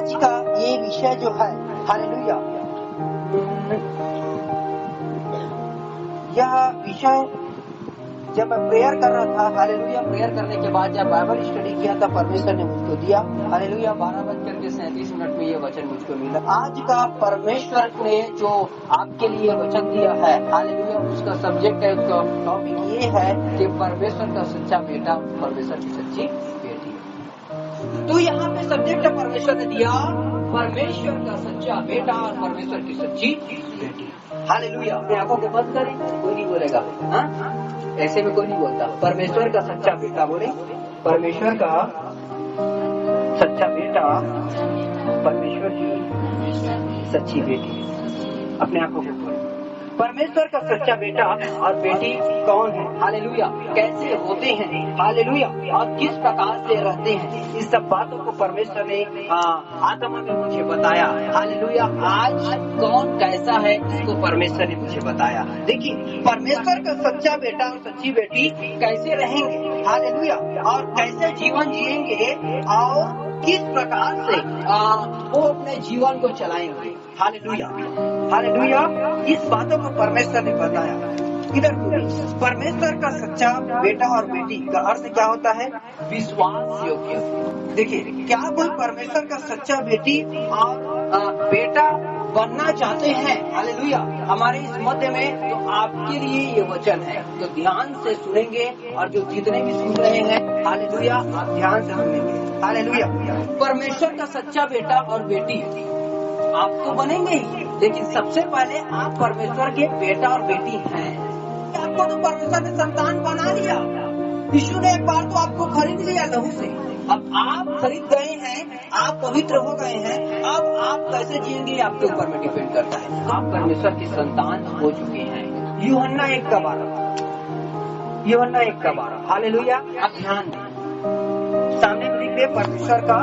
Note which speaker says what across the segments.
Speaker 1: आज का ये विषय जो है, हालेलुया, यह विषय जब मैं प्रेयर कर रहा था, हालेलुया, प्रेयर करने के बाद जब बाइबल स्टडी किया था, परमेश्वर ने मुझको दिया, हालेलुया, 12:37 में ये वचन मुझको मिला। आज का परमेश्वर ने जो आपके लिए वचन दिया है, हालेलुया, उसका सब्जेक्ट है, उसका टॉपिक ये है कि परमेश्वर का सच्चा बेटा, परमेश्वर की सच्ची बेटी। तो यहाँ पे सब्जेक्ट परमेश्वर ने दिया, परमेश्वर का सच्चा बेटा और परमेश्वर की सच्ची बेटी। हालेलुया, अपने आंखों को बंद करें, कोई नहीं बोलेगा, हाँ, ऐसे में कोई नहीं बोलता। परमेश्वर का सच्चा बेटा बोले, परमेश्वर का सच्चा बेटा, परमेश्वर की सच्ची बेटी। अपने आंखों को खोलें। परमेश्वर का सच्चा बेटा और बेटी कौन है? हालेलुया, कैसे होते हैं? हालेलुया, और किस प्रकार से रहते हैं? इस सब बातों को परमेश्वर ने आत्मा में मुझे बताया। हालेलुया, आज कौन कैसा है इसको परमेश्वर ने मुझे बताया। देखिए, परमेश्वर का सच्चा बेटा और सच्ची बेटी कैसे रहेंगे, हालेलुया, और कैसे जीवन जिएंगे और किस प्रकार से वो अपने जीवन को चलाएंगे। हालेलुया, हालेलुया, इस बातों को परमेश्वर ने बताया। इधर परमेश्वर का सच्चा बेटा और बेटी का अर्थ क्या होता है? विश्वास योग्य। देखिए, क्या कोई परमेश्वर का सच्चा बेटी और बेटा बनना चाहते हैं? हालेलुया, हमारे इस मध्य में तो आपके लिए ये वचन है, तो ध्यान से सुनेंगे, और जो जितने भी सुन रहे हैं, हालेलुया, आप ध्यान से सुनेंगे। हालेलुया, परमेश्वर का सच्चा बेटा और बेटी आप तो बनेंगे ही, लेकिन सबसे पहले आप परमेश्वर के बेटा और बेटी हैं। आपको तो परमेश्वर ने संतान बना लिया, यीशु ने एक बार तो आपको खरीद लिया लहू से। अब आप खरीद गए हैं, आप पवित्र हो गए हैं, अब आप कैसे जिएंगे आपके ऊपर में डिपेंड करता है। आप परमेश्वर की संतान हो चुके हैं। यूहन्ना 1:12, यूहन्ना 1:12, हालेलुया। अब ध्यान दें, सामने में लिख दे परमेश्वर का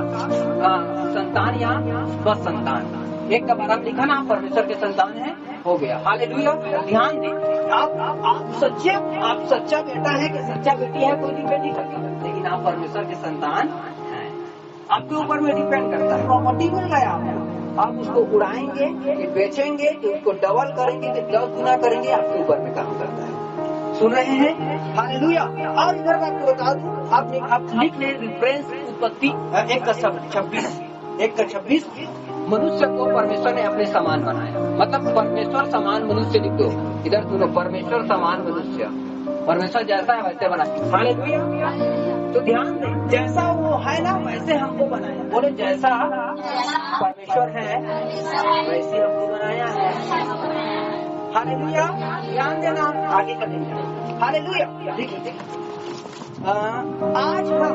Speaker 1: संतान या बस संतान। 1:12 लिखा ना, आप परमेश्वर के संतान है, हो गया। हालेलुया, ध्यान दें, आप सच्चा बेटा है कि सच्चा बेटी है, कोई डिपेंड नहीं करता, लेकिन आप परमेश्वर के संतान हैं। आपके ऊपर में डिपेंड करता है। प्रॉपर्टी मिल गया आपको, आप उसको उड़ाएंगे कि बेचेंगे, कि उसको डबल करेंगे, कि 10 गुना करेंगे, आपके ऊपर में काम करता है। सुन रहे हैं? हालेलुया। और इधर मैं आपको बता दूं, आप लिख ले रेफरेंस उत्पत्ति 1:26, मनुष्य को परमेश्वर ने अपने समान बनाया। मतलब परमेश्वर समान मनुष्य लिख दो इधर, सुनो, परमेश्वर समान मनुष्य, परमेश्वर जैसा है वैसे बनाया। हालेलुया, तो ध्यान दे, जैसा वो है ना वैसे हमको बनाया। बोले, जैसा परमेश्वर है वैसे हमको बनाया है। हालेलुया, ध्यान देना, आगे चलेंगे। हालेलुया, देखिए, आज हम,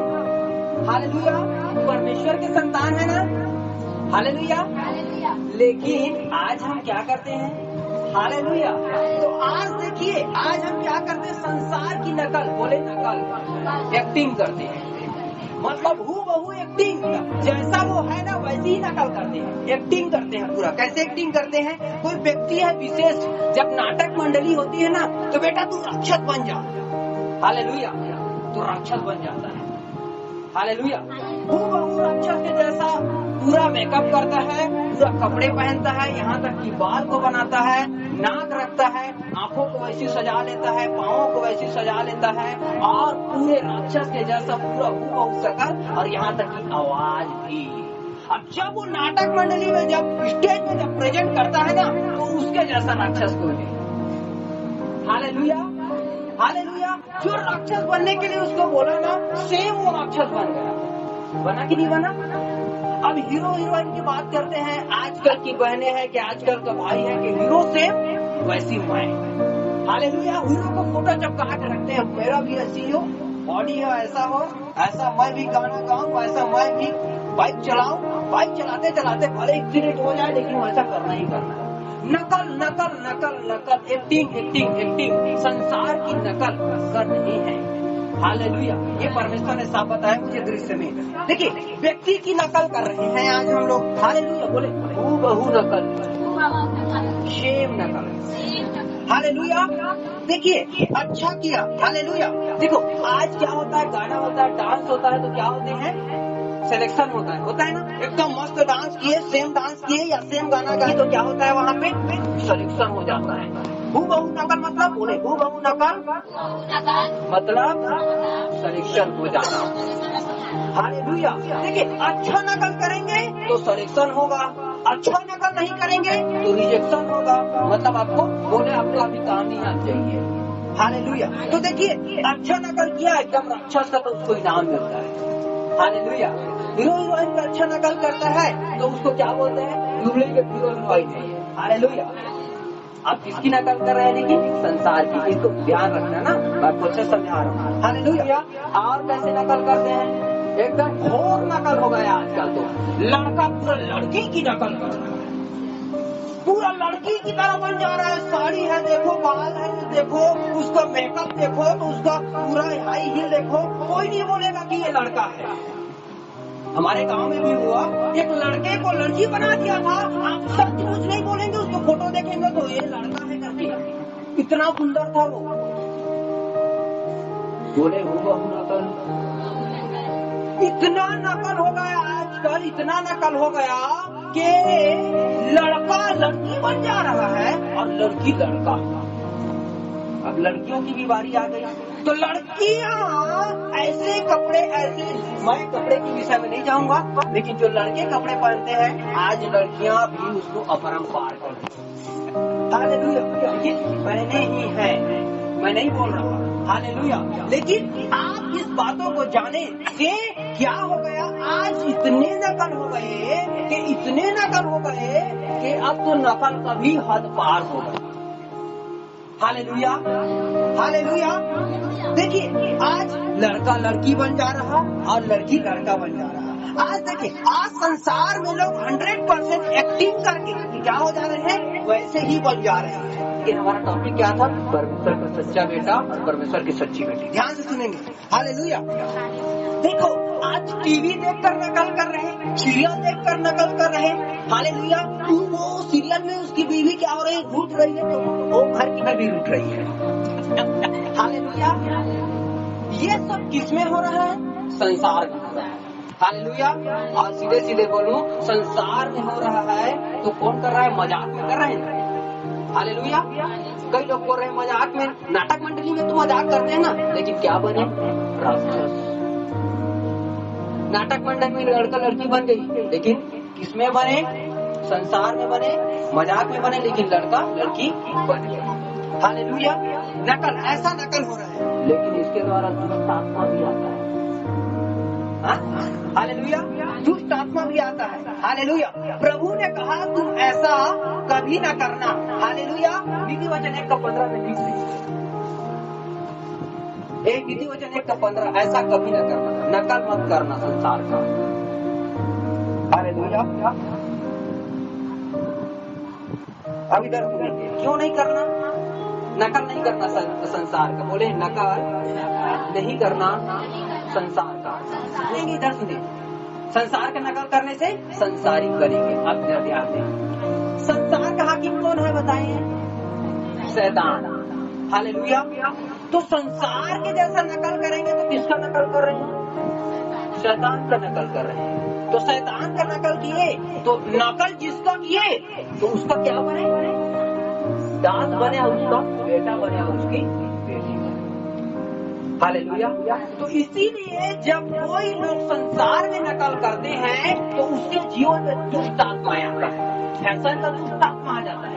Speaker 1: हालेलुया, परमेश्वर के संतान है ना, हालेलुया, लेकिन आज हम क्या करते हैं? हालेलुया, तो आज देखिए, आज हम क्या करते हैं? संसार की नकल, बोले नकल, एक्टिंग करते हैं। मतलब हूबहू एक्टिंग, जैसा वो है ना वैसी ही नकल करते हैं, एक्टिंग करते हैं पूरा। कैसे एक्टिंग करते हैं? कोई व्यक्ति है विशेष, जब नाटक मंडली होती है ना, तो बेटा तू राक्षस बन जा, हालेलुया, तो राक्षस बन जाता है। हालेलुया, हूबहू राक्षस के जैसा पूरा मेकअप करता है, पूरा कपड़े पहनता है, यहाँ तक कि बाल को बनाता है, नाक रखता है, आंखों को वैसी सजा लेता है, पाँवों को वैसी सजा लेता है, और पूरे राक्षस के जैसा पूरा हूबहू शकल, और यहाँ तक कि आवाज भी। अब जब वो नाटक मंडली में, जब स्टेज में जब प्रेजेंट करता है ना, तो उसके जैसा राक्षस को है। हालेलुया, हालेलुया, जो राक्षस बनने के लिए उसको बोला ना, सेम वो राक्षस बन गया। बना कि नहीं बना? अब हीरो हीरोइन की बात करते हैं, आजकल की बहनें हैं कि आजकल का भाई है कि हीरो से वैसी मैं। हालेलुया, हीरो को फोटो चिपका के रखते हैं, मेरा भी ऐसी हो, बॉडी हो, ऐसा मैं भी गाना गाऊं, वैसा मैं भी बाइक चलाऊं, बाइक चलाते चलाते भले एक्सीडेंट हो जाए, लेकिन वैसा करना ही करना है। नकल नकल नकल नकल, एक्टिंग एक्टिंग एक्टिंग, संसार की नकल कर रही है। हालेलुया, ये परमेश्वर ने साफ बताया मुझे दृश्य में। देखिए, व्यक्ति की नकल कर रहे हैं आज हम लोग। हालेलुया, बोले हूबहू नकल, सेम नकल। हालेलुया, देखिए, अच्छा किया। हालेलुया, देखो आज क्या होता है, गाना होता है, डांस होता है, तो क्या होते हैं? सिलेक्शन होता है ना, एकदम मस्त डांस किए, सेम डांस किए या सेम गाना गाए तो क्या होता है वहाँ पे सिलेक्शन हो जाता है। हूबहू नकल मतलब बोले हूबहू नकल मतलब सिलेक्शन हो जाना। हालेलुया। देखिए अच्छा नकल करेंगे तो सिलेक्शन होगा, अच्छा नकल नहीं करेंगे तो रिजेक्शन होगा। मतलब आपको बोले आपको अभी काम नहीं आना चाहिए। हालेलुया। तो देखिए अच्छा नकल किया एकदम राक्षस का तो उसको इनाम मिलता है। हालेलुया। हीरो हीरोइन का अच्छा नकल करता है तो उसको क्या बोलते हैं डुप्लीकेट हीरो हीरोइन है। हालेलुया। आप किसकी नकल कर रहे हैं? लेकिन संसार की। इसको ध्यान रखना ना, मैं आपको अच्छे समझा रहा हूँ। हालेलुया। और कैसे नकल करते हैं? एकदम घोर नकल हो गया आजकल। तो लड़का पूरा लड़की की नकल कर रहा है, पूरा लड़की की तरह बन जा रहा है। साड़ी है देखो, बाल है देखो, उसका मेकअप देखो, तो उसका पूरा हाई हील देखो, कोई नहीं बोलेगा कि ये लड़का है। हमारे गांव में भी हुआ, एक लड़के को लड़की बना दिया था। आप सचमुच नहीं बोलेंगे, उसको फोटो देखेंगे तो ये लड़का है करके, इतना सुंदर था वो। बोले हूबहू नकल। इतना नकल हो गया आजकल, इतना नकल हो गया कि लड़का लड़की बन जा रहा है और लड़की लड़का। अब लड़कियों की भी बारी आ गई तो लड़कियां ऐसे कपड़े, ऐसे, मैं कपड़े के विषय में नहीं जाऊंगा, लेकिन जो लड़के कपड़े पहनते हैं आज लड़कियां भी उसको अपरंपार करती हैं। हालेलुया। लेकिन पहने ही है, मैं नहीं बोल रहा। हालेलुया। लेकिन आप इस बातों को जाने कि क्या हो गया, आज इतने नकल हो गए कि इतने नकल हो गए कि अब तो नकल का भी हद पार हो गया। हालेलुया। हालेलुया। देखिए आज लड़का लड़की बन जा रहा और लड़की लड़का बन जा रहा। आज देखिए आज संसार में लोग 100% एक्टिंग करके क्या हो जा रहे हैं, वैसे ही बन जा रहे हैं। लेकिन हमारा टॉपिक क्या था? परमेश्वर का सच्चा बेटा और परमेश्वर की सच्ची बेटी। ध्यान से सुनेंगे। हालेलुया। देखो आज टीवी देखकर नकल कर रहे हैं, सीरियल देखकर नकल कर रहे हैं। हालेलुया। वो सीरियल में उसकी बीवी क्या हो रही है, रूठ रही है, तो वो घर की भी रूठ रही है। हालेलुया। ये सब किसमें हो रहा है? संसार में हो रहा है। हालेलुया। और सीधे सीधे बोलूं, संसार में हो रहा है तो कौन कर रहा है? मजाक में कर रहे हैं। हालेलुया। कई लोग बोल रहे हैं मजाक में, नाटक मंडली में तो मजाक करते हैं ना, लेकिन क्या बने? राक्षस। नाटक मंडल में लड़का लड़की बन गई, लेकिन किसमें बने? संसार में बने, मजाक में बने, लेकिन लड़का लड़की बन गए। हालेलुया। नकल, ऐसा नकल हो रहा है, लेकिन इसके द्वारा दुष्ट आत्मा भी आता है। हालेलुया। दुष्ट आत्मा भी आता है। हालेलुया। प्रभु ने कहा तुम ऐसा कभी न करना। हालेलुया। नीति वचन 1:15 में लिख दीजिए। एक नीति वचन 1:15, ऐसा कभी न करना, नकल मत करना संसार का। हालेलुया। अब इधर क्यों नहीं करना? नकल नहीं करना संसार का। बोले नकल नहीं करना संसार का। इधर सुनिए, संसार का नकल करने से संसारिक बनेंगे। अब ध्यान दें, संसार का हाकिम कौन है बताइए? शैतान। हालेलुया। तो संसार के जैसा नकल करेंगे तो किसका नकल कर रहे हैं? शैतान का नकल कर रहे हैं। तो शैतान का नकल किए तो नकल जिसका किए तो उसका क्या बने? दास बने, उसका बेटा बने, उसकी बेटी बने। हालेलुया। तो इसीलिए जब कोई लोग संसार में नकल करते हैं तो उसके जीवन में दुष्ट आत्मा आता है। फैशन का दुष्ट आत्मा आ जाता है।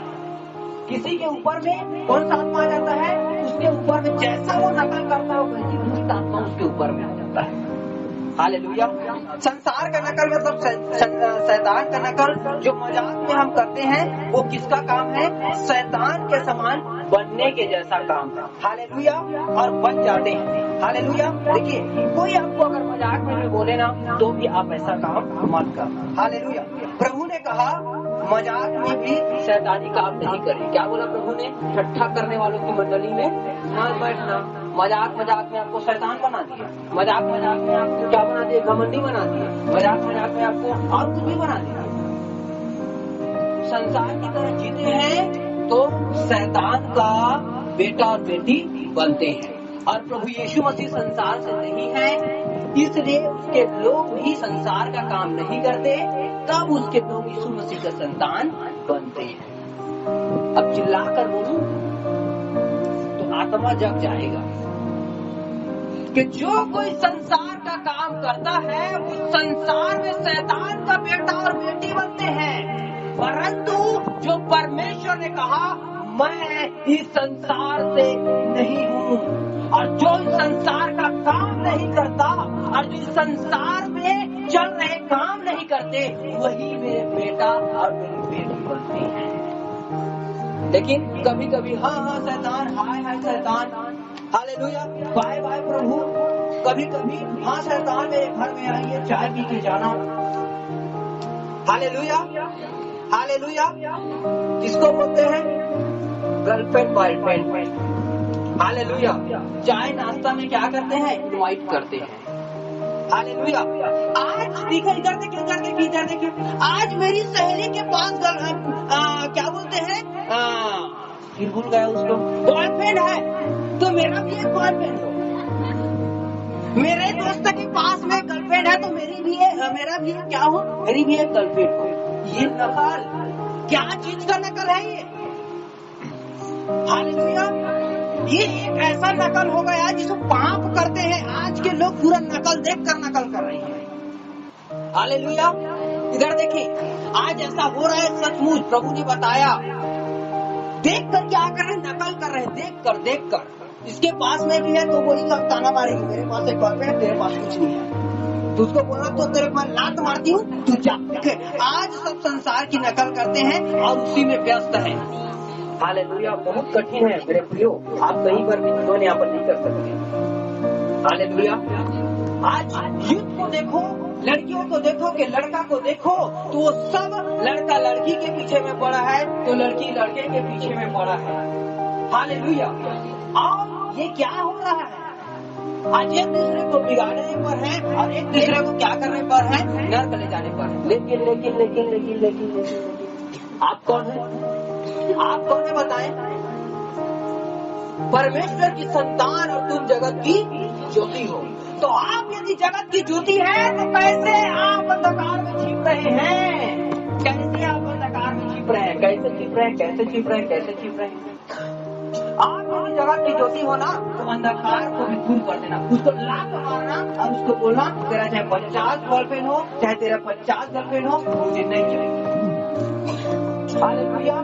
Speaker 1: किसी के ऊपर में कौन सा आत्मा आ जाता है? उसके ऊपर में जैसा वो नकल करता है वैसी दुष्ट आत्मा उसके ऊपर में आ जाता है। हालेलुया। संसार का नकल मतलब शैतान का नकल जो मजाक में हम करते हैं, वो किसका काम है? शैतान के समान बनने के जैसा काम है। हालेलुया। और बन जाते हैं। हालेलुया। देखिए कोई आपको अगर मजाक में बोले ना तो भी आप ऐसा काम मत करना। हालेलुया। प्रभु ने कहा मजाक में भी शैतानी काम नहीं करें। क्या बोला प्रभु ने? ठट्ठा करने वालों की मंडली में ना बैठना। मजाक में आपको शैतान बना दिया, मजाक में आपको क्या बना दिया? घमंडी बना दिया, मजाक में आपको और कुछ भी बना दिया। संसार की तरह जीते हैं तो शैतान का बेटा और बेटी बनते हैं। और प्रभु यीशु मसीह संसार से नहीं है, इसलिए उसके लोग भी संसार का काम नहीं करते, तब उसके लोग यीशु मसीह का संतान बनते हैं। अब चिल्लाकर बोलूं तो आत्मा जग जाएगा कि जो कोई संसार का काम करता है वो संसार में शैतान का बेटा और बेटी बनते हैं। परंतु जो परमेश्वर ने कहा मैं इस संसार से नहीं हूँ, और जो इस संसार का काम नहीं करता और जो संसार में चल रहे काम नहीं करते वही मेरे बेटा और मेरी बेटी बनते हैं। लेकिन कभी कभी हाँ शैतान, हाय शैतान, हालेलुया, बाय बाय प्रभु। कभी कभी हाँ शैतान मेरे घर में आइए, चाय पी के जाना। Hallelujah, hallelujah. किसको बोलते हैं? Girlfriend boyfriend. हालेलुया। चाय नाश्ता में क्या करते हैं? इनवाइट करते हैं। हालेलुया। आज इधर देखिए, आज मेरी सहेली के पास क्या बोलते हैं, फिर भूल गया उसको, बॉयफ्रेंड है, तो मेरा भी एक बॉयफ्रेंड हो। मेरे दोस्त के पास में गर्लफ्रेंड है तो मेरा भी क्या हो, मेरी भी एक गर्लफ्रेंड हो। ये नकल, क्या चीज का नकल है ये? हालेलुया। ये एक ऐसा नकल हो गया जिसको पाप करते हैं। आज के लोग पूरा नकल देखकर नकल कर रहे हैं। हालेलुया। इधर देखिए, आज ऐसा हो रहा है, सचमुच प्रभु ने बताया। देखकर क्या कर रहे हैं? नकल कर रहे हैं, देखकर। इसके पास में भी है तो बोलेगी, अब ताना मारेगी, मेरे पास एक गर्लफ्रेंड है, तेरे पास कुछ नहीं है। तो उसको बोला तो तेरे पास लात मारती हूँ, तू जा। आज सब संसार की नकल करते हैं और उसी में व्यस्त है। हालेलुया। बहुत कठिन है मेरे प्रियो, आप कहीं पर भी जीवन यापन नहीं कर सकते। हालेलुया। आज युद्ध को देखो, लड़कियों को देखो कि लड़का को देखो, तो वो सब लड़का लड़की के पीछे में पड़ा है तो लड़की लड़के के पीछे में पड़ा है। हालेलुया। और ये क्या हो रहा है? आज एक दूसरे को बिगाड़ने पर है और एक दूसरे को क्या करने पर है? नर्क ले जाने पर है। लेकिन आप कौन है? आप कौन है बताएं? परमेश्वर की संतान और तुम जगत की ज्योति हो। तो आप यदि जगत की ज्योति है तो कैसे आप अंधकार में छिप रहे हैं? कैसे आप अंधकार में छिप रहे हैं? कैसे छिप रहे हैं? आप यदि जगत की ज्योति हो ना तो अंधकार को भी दूर कर देना, उसको लात मारना और उसको बोलना तेरा चाहे 50 गर्लफ्रेंड हो, चाहे तेरा 50 गर्लफ्रेंड हो, मुझे नहीं चाहिए। Hallelujah,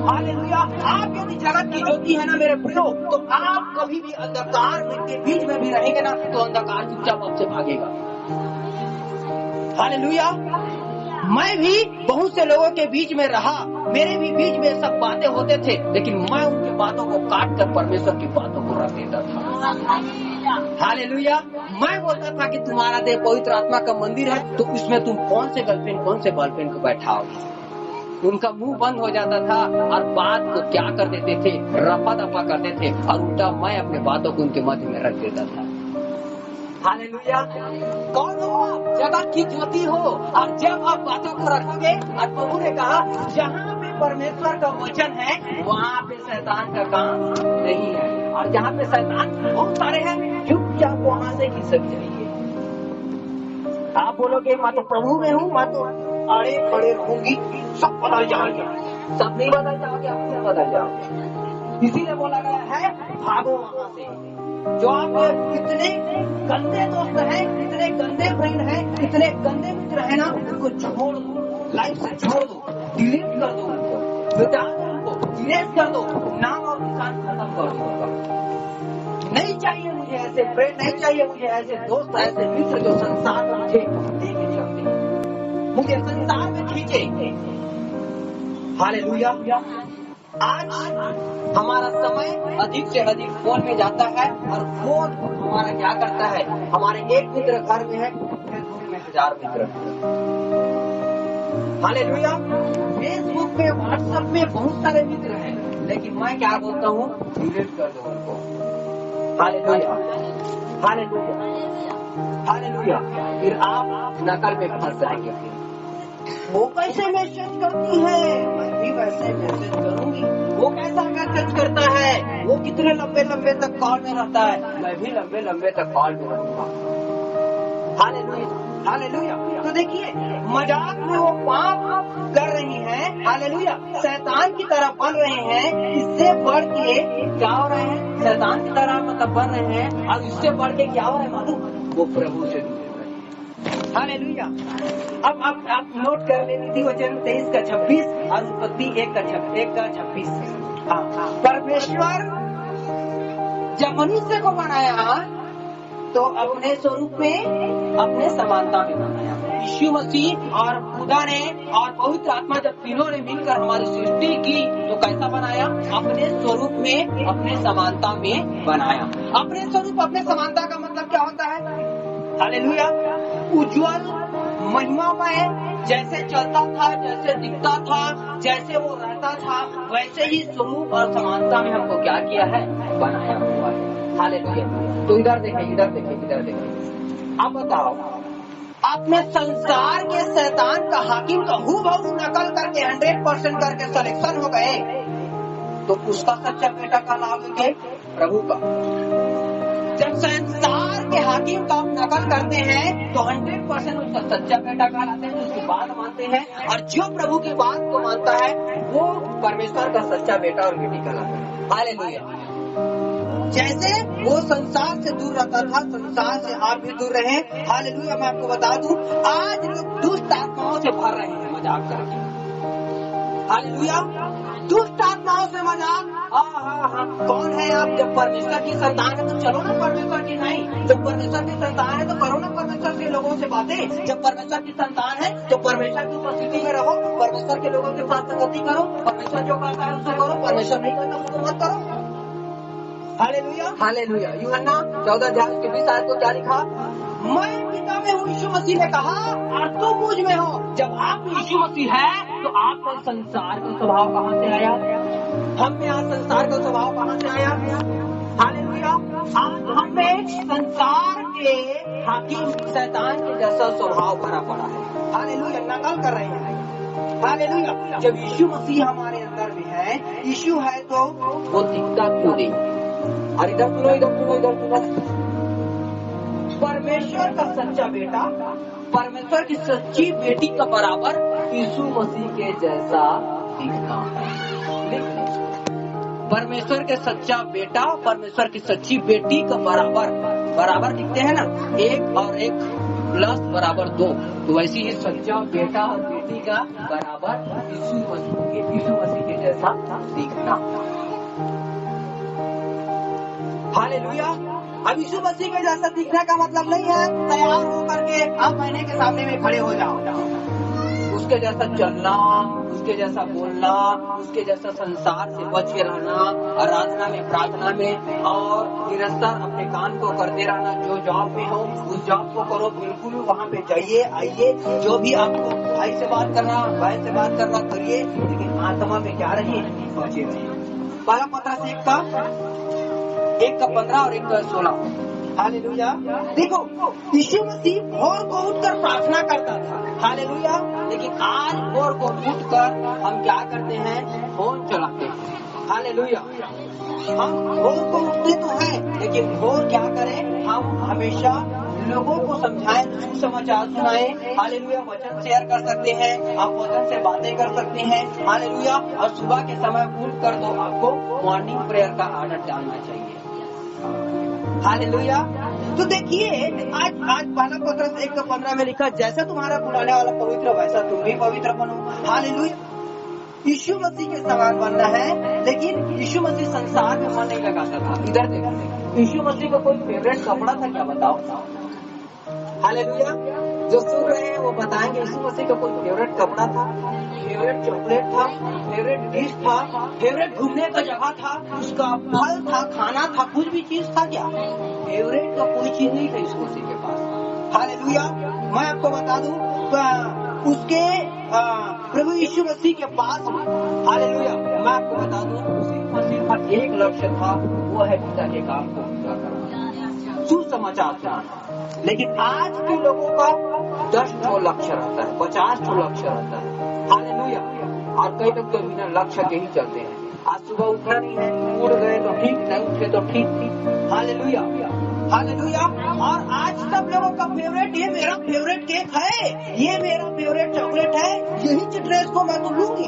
Speaker 1: hallelujah. आप यदि जगत की ज्योति है ना मेरे प्रियो, तो आप कभी भी अंधकार के बीच में भी रहेंगे ना तो अंधकार चुपचाप आपसे भागेगा। हालेलुया। मैं भी बहुत से लोगों के बीच में रहा, मेरे भी बीच में सब बातें होते थे, लेकिन मैं उनकी बातों को काट कर परमेश्वर की बातों को रख देता था। हालेलुया। मैं बोलता था कि तुम्हारा देह पवित्र आत्मा का मंदिर है, तो इसमें तुम कौन से गर्लफ्रेंड कौन से बॉयफ्रेंड को बैठाओगे? उनका मुंह बंद हो जाता था और बात को क्या कर देते थे, रफा दफा करते थे, और उल्टा मैं अपने बातों को उनके मध्य में रख देता था। हालेलुया। कौन हो आप? जगत की ज्योति हो, और जब आप बातों को रखोगे, और प्रभु ने कहा जहाँ पे परमेश्वर का वचन है वहाँ पे शैतान का काम नहीं है, और जहाँ पे शैतान बहुत सारे हैं चुपचाप वहाँ से खिसक जाइए। आप बोलोगे मैं तो प्रभु में हूँ, मैं तो अड़े खड़े रहूंगी, सब बदल जाओगे। सब नहीं बदल जाओगे, अपने बदल जाओगे। इसीलिए बोला गया है भागो वहाँ से। जो आप इतने गंदे दोस्त हैं, इतने गंदे फ्रेंड हैं, इतने गंदे मित्र हैं ना, उनको छोड़ दो, लाइफ से छोड़ दो, डिलीट कर दो उनको, मिटा दो उनको, इरेज कर दो, नाम और निशान खत्म कर दो। नहीं चाहिए मुझे ऐसे फ्रेंड, नहीं चाहिए मुझे ऐसे दोस्त, ऐसे मित्र जो संसार में मुझे लेके चलते हैं, मुझे संसार में खींचे। हालेलुया। आज हमारा समय अधिक से अधिक फोन में जाता है, और फोन हमारा क्या करता है? हमारे एक मित्र घर में है, फेसबुक में 1000 मित्र। हालेलुया। फेसबुक पे, व्हाट्सएप में बहुत सारे मित्र हैं, लेकिन मैं क्या बोलता हूँ? डिलीट कर दो उनको। Hallelujah, hallelujah, hallelujah. फिर आप नकल में फंस जाएंगे। वो कैसे मैसेज करती है, मैं भी वैसे मैसेज करूंगी। वो कैसा मैसेज करता है, वो कितने लंबे लंबे तक कॉल में रहता है, मैं भी लंबे लंबे तक कॉल में रहूंगा। हालेलुया। तो देखिए मजाक में वो पाप कर रही हैं, हालेलुया, शैतान की तरह बन रहे हैं। इससे बढ़ के क्या हो रहे हैं, शैतान की तरह मतलब बन रहे हैं। और इससे बढ़ के क्या हो रहा है मालूम, वो प्रभु से दूर हो रहे हैं। हालेलुया। अब आप नोट कर लेनी थी वचन 23 का 26 और उत्पत्ति 1 का 26। हाँ, परमेश्वर जब मनुष्य को बनाया तो अपने स्वरूप में, अपने समानता में बनाया। यीशु मसीह और खुदा ने और पवित्र आत्मा जब तीनों ने मिलकर हमारी सृष्टि की तो कैसा बनाया, अपने स्वरूप में, अपने समानता में बनाया। अपने स्वरूप, अपने समानता का मतलब क्या होता है, हालेलुया, उज्जवल, महिमामय, जैसे चलता था, जैसे दिखता था, जैसे वो रहता था, वैसे ही स्वरूप और समानता में हमको क्या किया है, बनाया हुआ है। हालेलुया। तो इधर देखें। आप बताओ, आपने संसार के शैतान का हाकिम का हूबहू नकल करके 100% करके सिलेक्शन हो गए तो उसका सच्चा बेटा का लागोगे, प्रभु का। जब संसार के हाकिम का नकल करते हैं तो 100% उसका सच्चा बेटा कहलाते हैं, उसकी बात मानते हैं। और जो प्रभु की बात को मानता है वो परमेश्वर का सच्चा बेटा और बेटी कहलाता है। हालेलुया। जैसे वो संसार से दूर रहता था, संसार से आप भी दूर रहे। हालेलुया। मैं आपको बता दूं, आज लोग दुष्ट आत्माओं से भर रहे हैं मजाक करके। हालेलुया। दुष्ट आत्माओं से मजाक। कौन है आप? जब परमेश्वर की संतान है तो चलो ना परमेश्वर की, नहीं जब परमेश्वर की संतान है तो करो ना परमेश्वर के लोगों से बातें। जब परमेश्वर की संतान है तो परमेश्वर की उपस्थिति में रहो, परमेश्वर के लोगों के साथ संगति करो, परमेश्वर जो कहता है उससे करो, परमेश्वर नहीं कहता उसको मत करो। हालेलुया। यूहन्ना 14:20 को क्या लिखा, मैं पिता में हूँ, यीशु मसीह ने कहा, और तुम मुझ में हो। जब आप यीशु मसीह है तो आप में संसार का स्वभाव कहाँ से आया, हम में आज संसार का स्वभाव कहाँ से आया। हालेलुया। आज हम में संसार के हाकिम शैतान के जैसा स्वभाव भरा पड़ा है। हालेलुया। नकल कर रहे हैं। हालेलुया। जब यीशु मसीह हमारे अंदर में है, यीशु है तो वो दिखता क्यों नहीं। और इधर सुनो, परमेश्वर का सच्चा बेटा, परमेश्वर की सच्ची बेटी का बराबर यीशु मसीह के जैसा दिखना है। परमेश्वर के सच्चा बेटा, परमेश्वर की सच्ची बेटी का बराबर दिखते हैं ना, 1 और 1 प्लस बराबर 2। तो वैसे ही सच्चा बेटा और बेटी का बराबर यीशु मसीह के जैसा दिखना। हालेलुया। अब यीशु मसीह के जैसा दिखने का मतलब नहीं है तैयार होकर के आप महीने के सामने में खड़े हो जाओ, उसके जैसा चलना, उसके जैसा बोलना, उसके जैसा संसार से बच के रहना, आराधना में, प्रार्थना में, और निरंतर अपने काम को करते रहना। जो जॉब में हो उस जॉब को करो, बिल्कुल वहाँ पे जाइए आइए। जो भी आपको भाई से बात करना, भाई से बात करना करिए, लेकिन आत्मा में क्या रहिए, बचे रहिए। पहला पत्रस 1 का 15 और 1 का 16। हालेलुया। देखो यीशु मसीह भोर को उठकर प्रार्थना करता था। हालेलुया। लेकिन आज भोर को उठकर हम क्या करते हैं, फोन चलाते हैं। हालेलुया। हम भोर को उठते तो हैं, लेकिन भोर क्या करें, हम हमेशा लोगों को समझाएं, सुसमाचार सुनाएं। हालेलुया। वचन शेयर कर सकते हैं, आप वचन से बातें कर सकते हैं। हालेलुया। और सुबह के समय उठ कर तो आपको मॉर्निंग प्रेयर का आदत डालना चाहिए। हालेलुया। तो देखिए आज पहला पत्रस 1 का 15 में लिखा, जैसा तुम्हारा बुलाने वाला पवित्र वैसा तुम भी पवित्र बनो। हालेलुया। यीशु मसीह के समान बनना है, लेकिन यीशु मसीह संसार में मन नहीं लगाता था। इधर देखो, यीशु मसीह का कोई फेवरेट कपड़ा था क्या, बताओ। हालेलुया। जो सुन रहे हैं वो बताएंगे, यीशु मसीह का कोई फेवरेट कपड़ा था, फेवरेट चॉकलेट था, फेवरेट डिश था, फेवरेट घूमने का जगह था, उसका फल था, खाना था, कुछ भी चीज था क्या? फेवरेट का कोई चीज नहीं था यीशु मसीह के पास। हालेलुया। मैं आपको बता दूं, उसके प्रभु यीशु मसीह के पास, हालेलुया, मैं आपको बता दूं, यीशु मसीह का एक लक्ष्य था, वो है पिता के काम को पूरा करना, सुसमाचार सुनाना। लेकिन आज के लोगों का 10 लक्ष्य रहता है, 50 लक्ष्य रहता है। हालेलुया। और कई लोग तो बिना लक्ष्य के ही चलते हैं। आज सुबह उठना नहीं है, उठ गए तो ठीक, नहीं उठे तो ठीक। हालेलुया। हालेलुया। और आज सब लोगों का फेवरेट, ये मेरा फेवरेट केक है, ये मेरा फेवरेट चॉकलेट है, यही ड्रेस को मैं तो लूंगी,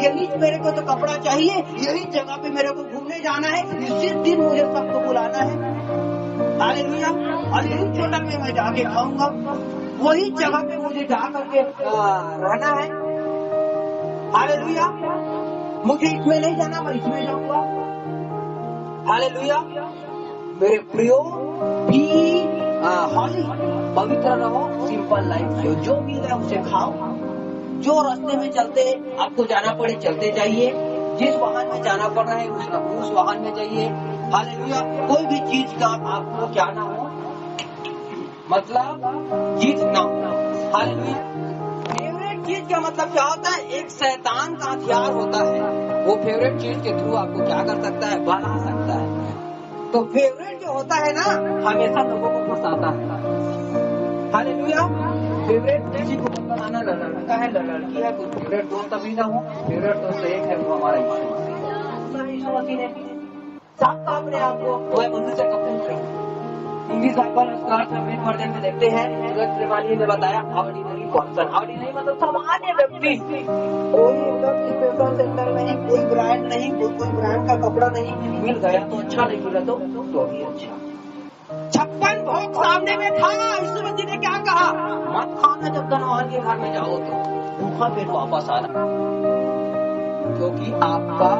Speaker 1: यही मेरे को तो कपड़ा चाहिए, यही जगह पे मेरे को घूमने जाना है, इसी दिन मुझे सबको बुलाना है। हालेलुया। और यही होटल में मैं जाके खाऊंगा, वही जगह पे मुझे जा करके रहना है। हालेलुया। मुझे इसमें नहीं जाना, मैं इसमें जाऊंगा। हालेलुया। मेरे प्रियो, बी हॉली, पवित्र रहो, सिंपल लाइफ जियो, जो मिल रहा है उसे खाओ। जो रास्ते में चलते आपको जाना पड़े चलते जाइए, जिस वाहन में जाना पड़ रहा है उस वाहन में जाइए। हालेलुया। कोई भी चीज का आपको क्या ना हो, मतलब जीत ना हो। हालेलुया। फेवरेट चीज का मतलब क्या होता है? एक शैतान का हथियार होता है, वो फेवरेट चीज के थ्रू आपको क्या कर सकता है? बना सकता है। तो फेवरेट जो होता है ना, हमेशा लोगों को फंसाता है। हालेलुया। फेवरेट किसी को बनाना लड़का है, लड़की है, कुछ फेवरेट दोस्त अभी ना हो। फेवरेट दोस्त एक है, वो हमारा यीशु मसीह ने साफ अपने आप को वह मनुष्य का पुत्र है। इंग्लिश बाइबल मेन वर्जन में देखते हैं, सूरज प्रेमानी ने बताया ऑर्डिनरी पर्सन। ऑर्डिनरी मतलब सामान्य व्यक्ति, कोई एकदम स्पेशल सेंटर नहीं, कोई ब्रांड नहीं, कोई ब्रांड का कपड़ा नहीं, मिल गया तो अच्छा, नहीं मिला तो भी अच्छा। 56 भोग सामने में था, यीशु मसीह ने क्या कहा? मत खाना जब धनवान के घर में जाओ तो भूखा पेट वापस आना, क्योंकि आपका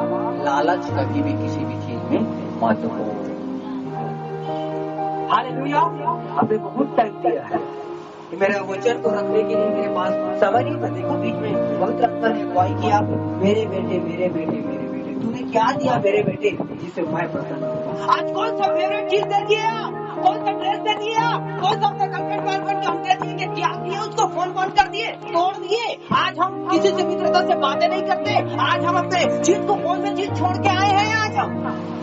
Speaker 1: लालच कभी भी किसी भी चीज में मत हो। हालेलुया। आपने बहुत टाइम दिया है मेरे वचन को रखने के लिए, मेरे पास समय नहीं था। देखो बीच में बहुत रखा ने अगुवाई किया, मेरे बेटे मेरे बेटे मेरे बेटे, तूने क्या दिया मेरे बेटे जिससे मैं प्रसन्न हूँ? आज कौन सा फेवरेट चीज दे दिया, कौन सा ड्रेस दे दिया, कौन सा अपने गर्लफ्रेंड बॉयफ्रेंड हम दे दिए, क्या दिए उसको, फोन बंद कर दिए, तोड़ दिए। आज हम किसी से मित्रता से बातें नहीं करते, आज हम अपने चीज को, कौन सी चीज छोड़ के आए हैं? आज हम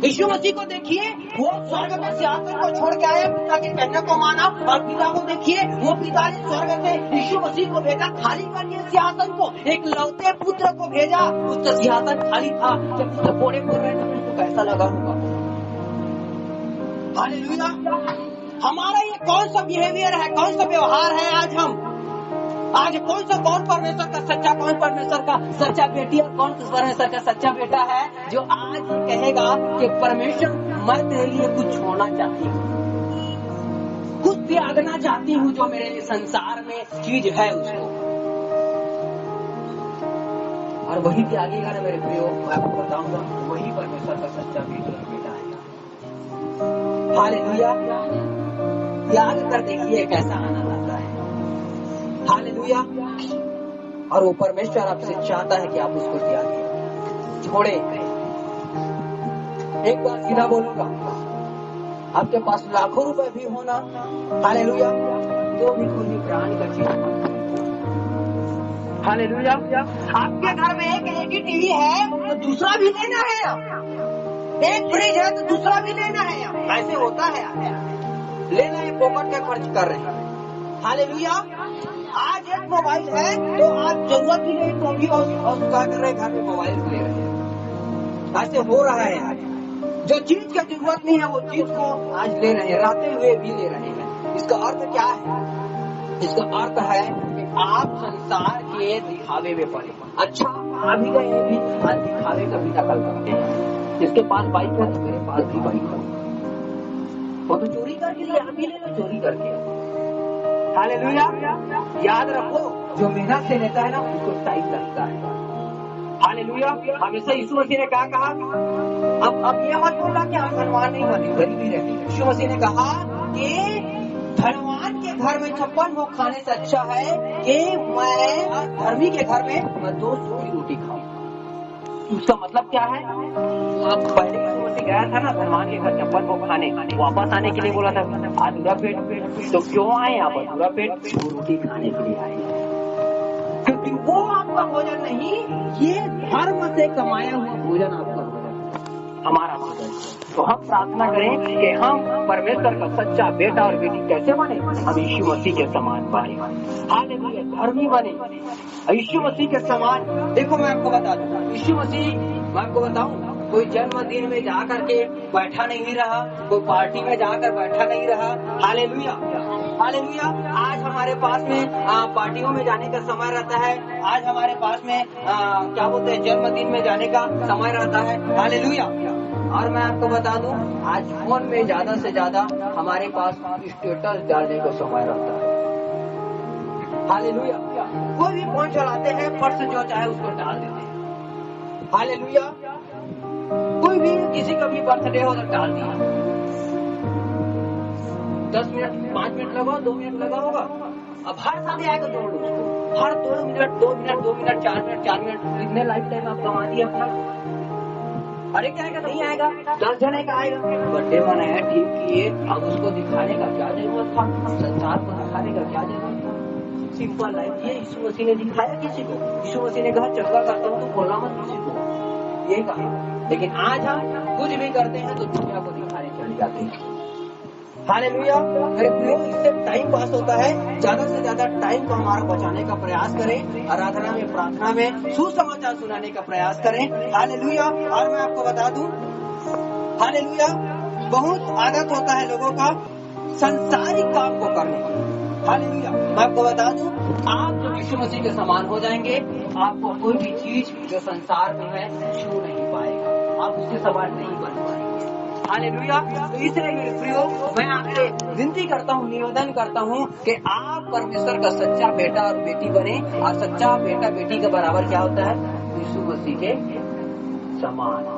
Speaker 1: यीशु मसीह को देखिए, वो स्वर्ग में सिंहासन को छोड़ के आए, पिता के कहने को माना, और पिता को देखिए, वो पिता ने स्वर्ग से यीशु मसीह को भेजा खाली करने सिंहासन को, एक लौते पुत्र को भेजा, उसका सिंहासन खाली था। जब थप्पड़े बोल रहे थे उसको कैसा लगा होगा? हालेलुया। हमारा ये कौन सा बिहेवियर है, कौन सा व्यवहार है? आज कौन परमेश्वर का सच्चा, कौन परमेश्वर का सच्चा बेटी और कौन परमेश्वर का सच्चा बेटा है जो आज कहेगा कि परमेश्वर मैं तेरे लिए कुछ छोड़ना चाहती हूँ, कुछ त्यागना चाहती हूँ, जो मेरे संसार में चीज है उसको, और वही त्यागेगा ना मेरे प्रियो, मैं आपको बताऊंगा वही परमेश्वर का सच्चा बेटा है। हालेलुया। त्याग कर देखिए कैसा आनंद आता है। हालेलुया। और वो परमेश्वर आपसे चाहता है कि आप उसको त्यागें, छोड़े। एक बार सीधा बोलूंगा, आपके पास लाखों रुपए भी होना, हालेलुया, तो भी कोई प्राण का चीज। हालेलुया। आपके घर में एक ही टीवी है तो दूसरा भी लेना है, एक फ्रिज है तो दूसरा भी लेना है। ऐसे होता है, लेना है, पॉकेट का खर्च कर रहे हैं। हालेलुया। आज एक मोबाइल है तो आज जरूरत भी नहीं तो भी और क्या कर रहे हैं, घर में मोबाइल ले रहे हैं। ऐसे हो रहा है। आज जो चीज का जरूरत नहीं है वो चीज को आज ले रहे हैं, रहते हुए भी ले रहे हैं। इसका अर्थ क्या है? इसका अर्थ है कि आप संसार के दिखावे में पड़े। अच्छा आ भी गए भी, आज दिखावे का भी नकल करते हैं। जिसके पास बाइक है तो मेरे पास भी बाइक है, वो तो चोरी करके लिए, आप भी ले लो चोरी करके। हालेलुया। याद रखो, जो मेहनत से लेता है ना उसको टाइम लगता है। हालेलुया। हमेशा यीशु मसीह ने क्या कहा? अब ये मत बोला कि हम धनवान नहीं बने, गरीबी रहे। यीशु मसीह ने कहा कि धनवान के घर में 56 भोग खाने से अच्छा है कि मैं धर्मी के घर में मैं 2 सूखी रोटी खाऊं। उसका मतलब क्या है? आप पहले यीशु मसीह गया था ना धनवान के घर 56 भोग खाने, वापस आने के लिए बोला था अधूरा पेट, तो क्यों आए आप अधूरा पेट? वो रोटी खाने के लिए आए, क्योंकि वो आपका भोजन नहीं, ये धर्म से कमाया हुआ भोजन आपका भोजन, हमारा भोजन। तो हम प्रार्थना करें कि हम परमेश्वर का सच्चा बेटा और बेटी कैसे बने? हम यीशु मसीह के समान बने। हालेलुया। धर्मी बने यीशु मसीह के समान। देखो मैं आपको बता दूं, यीशु मसीह, मैं आपको बताऊं, कोई जन्मदिन में जा करके बैठा नहीं रहा, कोई पार्टी में जाकर बैठा नहीं रहा। Hallelujah, hallelujah. आज हमारे पास में पार्टियों में जाने का समय रहता है, आज हमारे पास में क्या बोलते हैं, जन्मदिन में जाने का समय रहता है। हालेलुया। और मैं आपको बता दूं, आज फोन में ज्यादा से ज्यादा हमारे पास स्टेटस डालने का समय रहता है। हालेलुया। कोई भी फोन चलाते हैं, फट से जो चाहे उसको डाल देते हैं। हालेलुया। कोई भी किसी का भी बर्थडे हो तो डाल दिया, 10 मिनट 5 मिनट लगाओ, 2 मिनट लगा होगा। अब हर शादी आएगा दौड़ लो उसको, हर 2 minute 2 minute 2 minute 4 minute 4 minute, कितने लाइफ टाइम आप कमा दिए अपना। अरे क्या आएगा, नहीं आएगा, 10 जने का आएगा। बर्थडे मनाया, ठीक किए, अब उसको दिखाने का क्या जरूरत था, संसार को दिखाने का क्या जरूरत था। सिंपल लाइफ ये यीशु मसीह ने दिखाया किसी को। यीशु मसीह ने कहा चंगा करता हूँ तो बोलना मत किसी को, ये कहा। लेकिन आज हम कुछ भी करते हैं तो दुनिया को दिखाने चले जाते हैं। हालेलुया। मेरे प्रियो, इससे टाइम पास होता है। ज्यादा से ज्यादा टाइम को हमारा बचाने का प्रयास करें, आराधना में, प्रार्थना में सुसमाचार सुनाने का प्रयास करें। हालेलुया। और मैं आपको बता दूं, हालेलुया, बहुत आदत होता है लोगों का संसारिक काम को करने की। हालेलुया। मैं आपको बता दूं, आप जब यीशु मसीह के समान हो जाएंगे, आपको कोई भी चीज जो संसार में है छू नहीं पाएगा, आप उसके समान नहीं बन पाएंगे। हालेलुया। तो इसलिए मेरे प्रियो, मैं आपसे विनती करता हूँ, निवेदन करता हूँ कि आप परमेश्वर का सच्चा बेटा और बेटी बने। और सच्चा बेटा बेटी के बराबर क्या होता है, यीशु मसीह के समान।